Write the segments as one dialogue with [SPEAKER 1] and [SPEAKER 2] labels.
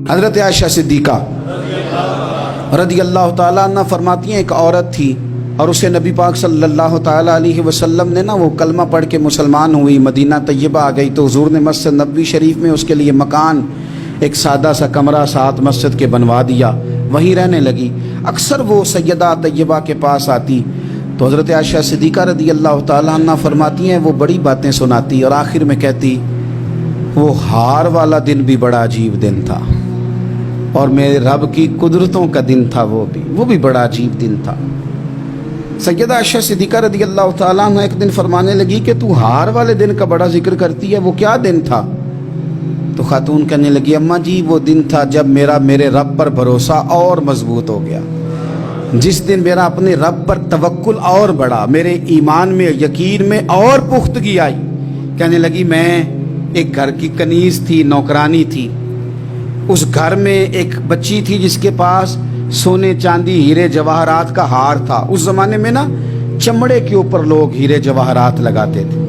[SPEAKER 1] حضرت عائشہ صدیقہ رضی اللہ تعالیٰ عنہ فرماتی ہیں ایک عورت تھی اور اسے نبی پاک صلی اللہ تعالیٰ علیہ وسلم نے وہ کلمہ پڑھ کے مسلمان ہوئی، مدینہ طیبہ آ گئی تو حضور نے مسجد نبوی شریف میں اس کے لیے مکان، ایک سادہ سا کمرہ ساتھ مسجد کے بنوا دیا، وہیں رہنے لگی۔ اکثر وہ سیدہ طیبہ کے پاس آتی تو حضرت عائشہ صدیقہ رضی اللہ تعالیٰ عنہ فرماتی ہیں وہ بڑی باتیں سناتی اور آخر میں کہتی وہ ہار والا دن بھی بڑا عجیب دن تھا اور میرے رب کی قدرتوں کا دن تھا، وہ بھی بڑا عجیب دن تھا۔ سیدہ عائشہ صدیقہ رضی اللہ تعالیٰ عنہ ایک دن فرمانے لگی کہ تو ہار والے دن کا بڑا ذکر کرتی ہے، وہ کیا دن تھا؟ تو خاتون کہنے لگی اماں جی وہ دن تھا جب میرے رب پر بھروسہ اور مضبوط ہو گیا، جس دن میرا اپنے رب پر توکل اور بڑھا، میرے ایمان میں یقین میں اور پختگی آئی۔ کہنے لگی میں ایک گھر کی کنیز تھی، نوکرانی تھی، اس گھر میں ایک بچی تھی جس کے پاس سونے چاندی ہیرے جواہرات کا ہار تھا۔ اس زمانے میں چمڑے کے اوپر لوگ ہیرے جواہرات لگاتے تھے،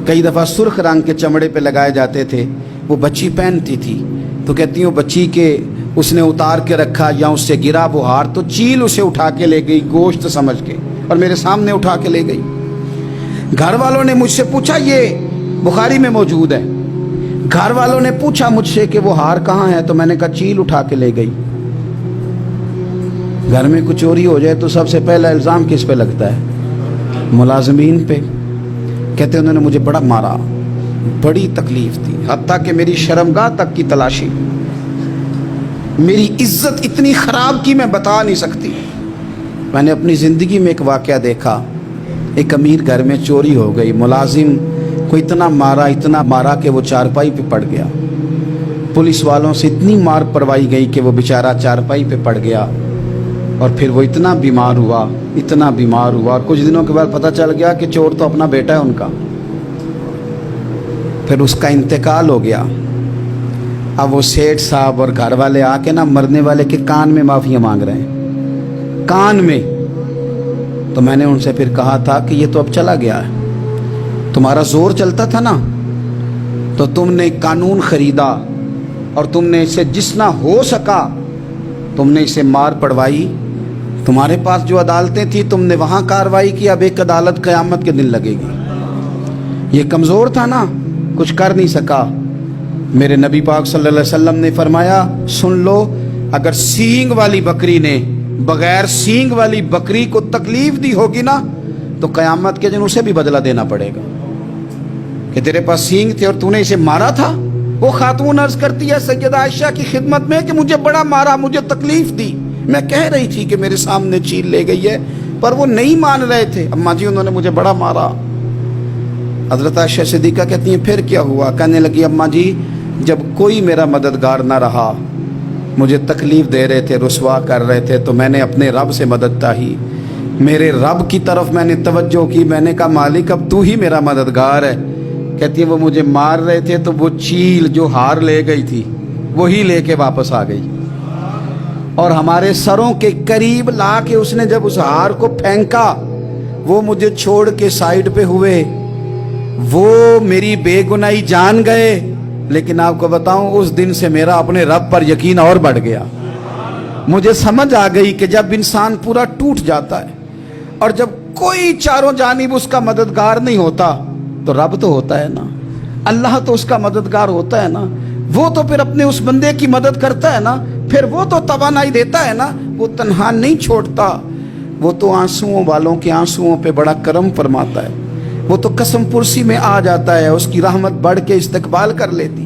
[SPEAKER 1] کئی دفعہ سرخ رنگ کے چمڑے پہ لگائے جاتے تھے، وہ بچی پہنتی تھی تو کہتی ہوں بچی کے اس نے اتار کے رکھا یا اس سے گرا وہ ہار تو چیل اسے اٹھا کے لے گئی گوشت سمجھ کے اور میرے سامنے اٹھا کے لے گئی۔ گھر والوں نے مجھ سے پوچھا، یہ بخاری میں موجود ہے، گھر والوں نے پوچھا مجھ سے کہ وہ ہار کہاں ہے تو میں نے کہا چیل اٹھا کے لے گئی۔ گھر میں کچھ چوری ہو جائے تو سب سے پہلا الزام کس پہ لگتا ہے؟ ملازمین پہ۔ کہتے انہوں نے مجھے بڑا مارا، بڑی تکلیف تھی، حتیٰ کہ میری شرمگاہ تک کی تلاشی، میری عزت اتنی خراب کی میں بتا نہیں سکتی۔ میں نے اپنی زندگی میں ایک واقعہ دیکھا، ایک امیر گھر میں چوری ہو گئی، ملازم کو اتنا مارا کہ وہ چارپائی پہ پڑ گیا، پولیس والوں سے اتنی مار پروائی گئی کہ وہ بیچارہ چارپائی پہ پڑ گیا اور پھر وہ اتنا بیمار ہوا اور کچھ دنوں کے بعد پتہ چل گیا کہ چور تو اپنا بیٹا ہے ان کا، پھر اس کا انتقال ہو گیا۔ اب وہ سیٹھ صاحب اور گھر والے آ کے مرنے والے کے کان میں معافیاں مانگ رہے ہیں، کان میں۔ تو میں نے ان سے پھر کہا تھا کہ یہ تو اب چلا گیا ہے، تمہارا زور چلتا تھا نا تو تم نے قانون خریدا اور تم نے اسے جتنا ہو سکا تم نے اسے مار پڑوائی، تمہارے پاس جو عدالتیں تھیں تم نے وہاں کارروائی کی، اب ایک عدالت قیامت کے دن لگے گی۔ یہ کمزور تھا نا، کچھ کر نہیں سکا۔ میرے نبی پاک صلی اللہ علیہ وسلم نے فرمایا سن لو، اگر سینگ والی بکری نے بغیر سینگ والی بکری کو تکلیف دی ہوگی نا تو قیامت کے دن اسے بھی بدلہ دینا پڑے گا کہ تیرے پاس سینگ تھے اور تو نے اسے مارا تھا۔ وہ خاتون عرض کرتی ہے سیدہ عائشہ کی خدمت میں کہ مجھے بڑا مارا، مجھے تکلیف دی، میں کہہ رہی تھی کہ میرے سامنے چیل لے گئی ہے پر وہ نہیں مان رہے تھے، اماں جی انہوں نے مجھے بڑا مارا۔ حضرت عائشہ صدیقہ کہتی ہیں پھر کیا ہوا؟ کہنے لگی اماں جی جب کوئی میرا مددگار نہ رہا، مجھے تکلیف دے رہے تھے، رسوا کر رہے تھے، تو میں نے اپنے رب سے مدد چاہی، میرے رب کی طرف میں نے توجہ کی، میں نے کہا مالک اب تو ہی میرا مددگار ہے۔ کہتی ہے وہ مجھے مار رہے تھے تو وہ چیل جو ہار لے گئی تھی وہی لے کے واپس آ گئی اور ہمارے سروں کے قریب لا کے اس نے جب اس ہار کو پھینکا وہ مجھے چھوڑ کے سائیڈ پہ ہوئے، وہ میری بے گناہی جان گئے، لیکن آپ کو بتاؤں اس دن سے میرا اپنے رب پر یقین اور بڑھ گیا۔ مجھے سمجھ آ گئی کہ جب انسان پورا ٹوٹ جاتا ہے اور جب کوئی چاروں جانب اس کا مددگار نہیں ہوتا تو رب تو ہوتا ہے نا، اللہ تو اس کا مددگار ہوتا ہے نا، وہ تو پھر اپنے اس بندے کی مدد کرتا ہے نا، پھر وہ تو توانائی دیتا ہے نا، وہ تنہا نہیں چھوڑتا، وہ تو آنسوؤں والوں کے آنسوؤں پہ بڑا کرم فرماتا ہے، وہ تو قسم پرسی میں آ جاتا ہے، اس کی رحمت بڑھ کے استقبال کر لیتی۔